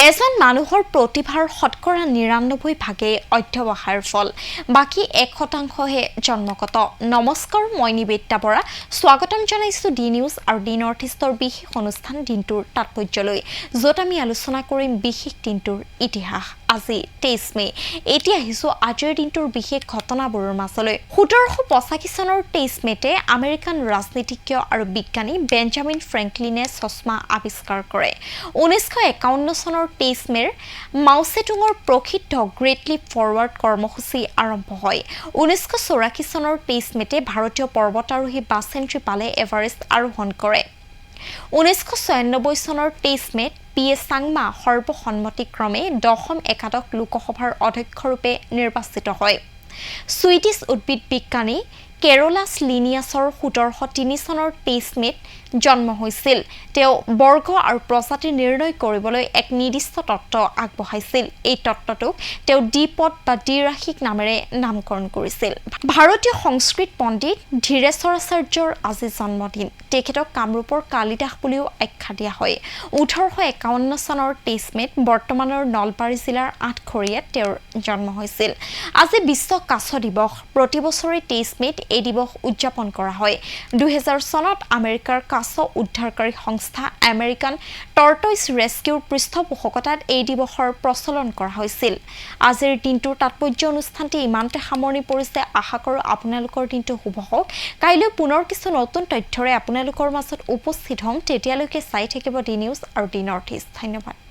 এজন মানুহৰ প্ৰতিভাৰ শতকৰা ৯৯% অধ্যৱসায়ৰ ফল, বাকী ১% জন্মগত। নমস্কাৰ, মই নিবেদিতা বৰা। স্বাগতম জনাইছোঁ ডি নিউজ আৰু ডি নৰ্থ ইষ্টৰ বিশেষ অনুষ্ঠান দিনটোৰ তাৎপৰ্যলৈ, য'ত আমি আলোচনা কৰিম বিশেষ দিনটোৰ ইতিহাস। আজি ২৩ মে। এতিয়া আহিছোঁ আজিৰ দিনটোৰ বিশেষ ঘটনাবোৰৰ মাজলৈ। ১৭৮৫ চনৰ ২৩ মেতে আমেৰিকান ৰাজনীতিজ্ঞ আৰু বিজ্ঞানী বেঞ্জামিন ফ্ৰেংকলিনে চশমা আৱিষ্কাৰ কৰে। ১৯৫১ চনৰ ২৩ মেৰ মাও ছেতুঙৰ প্ৰসিদ্ধ গ্ৰেট লিপ ফৰৱাৰ্ড কৰ্মসূচী আৰম্ভ হয়। ১৯৮৪ চনৰ ২৩ মেতে ভাৰতীয় পৰ্বতাৰোহী বাছেন্দ্ৰী পালে এভাৰেষ্ট আৰোহণ কৰে। ১৯৯৬ চনৰ ২৩ মেত পি.এ. চাংমা সৰ্বসন্মতিক্ৰমে ১০ম একাদশ লোকসভাৰ অধ্যক্ষৰূপে নিৰ্বাচিত হয়। ছুইডিছ উদ্ভিদ বিজ্ঞানী কেৰলাছ লিনিয়াছৰ ১৭০৩ চনৰ ২৩ মেত জন্ম হৈছিল। তেওঁ বৰ্গ আৰু প্ৰজাতি নিৰ্ণয় কৰিবলৈ এক নিৰ্দিষ্ট তত্ত্ব আগবঢ়াইছিল। এই তত্ত্বটোক তেওঁ দ্বিপদ বা দ্বিৰাশিক নামেৰে নামকৰণ কৰিছিল। ভাৰতীয় সংস্কৃত পণ্ডিত ধীৰেশ্বৰাচাৰ্যৰ আজি জন্মদিন। তেখেতক কামৰূপৰ কালিদাস বুলিও আখ্যা দিয়া হয়। ১৮৫১ চনৰ ২৩ মেত বৰ্তমানৰ নলবাৰী জিলাৰ আঠখৰীয়াত তেওঁৰ জন্ম হৈছিল। আজি বিশ্ব কাছ দিৱস। প্ৰতি বছৰে ২৩ মেত এই দিৱস উদযাপন কৰা হয়। ২০০০ চনত আমেৰিকাৰ কাছ উদ্ধাৰকাৰী সংস্থা আমেৰিকান টৰ্টইছ ৰেস্কিউৰ পৃষ্ঠপোষকতাত এই দিৱসৰ প্ৰচলন কৰা হৈছিল। আজিৰ দিনটোৰ তাৎপৰ্য অনুষ্ঠানটি ইমানতে সামৰণি পৰিছে। আশা কৰোঁ আপোনালোকৰ দিনটো শুভ হওক। কাইলৈ পুনৰ কিছু নতুন তথ্যৰে আপোনালোকৰ মাজত উপস্থিত হ'ম। তেতিয়ালৈকে চাই থাকিব ডি নিউজ আৰু ডি নৰ্থ ইষ্ট। ধন্যবাদ।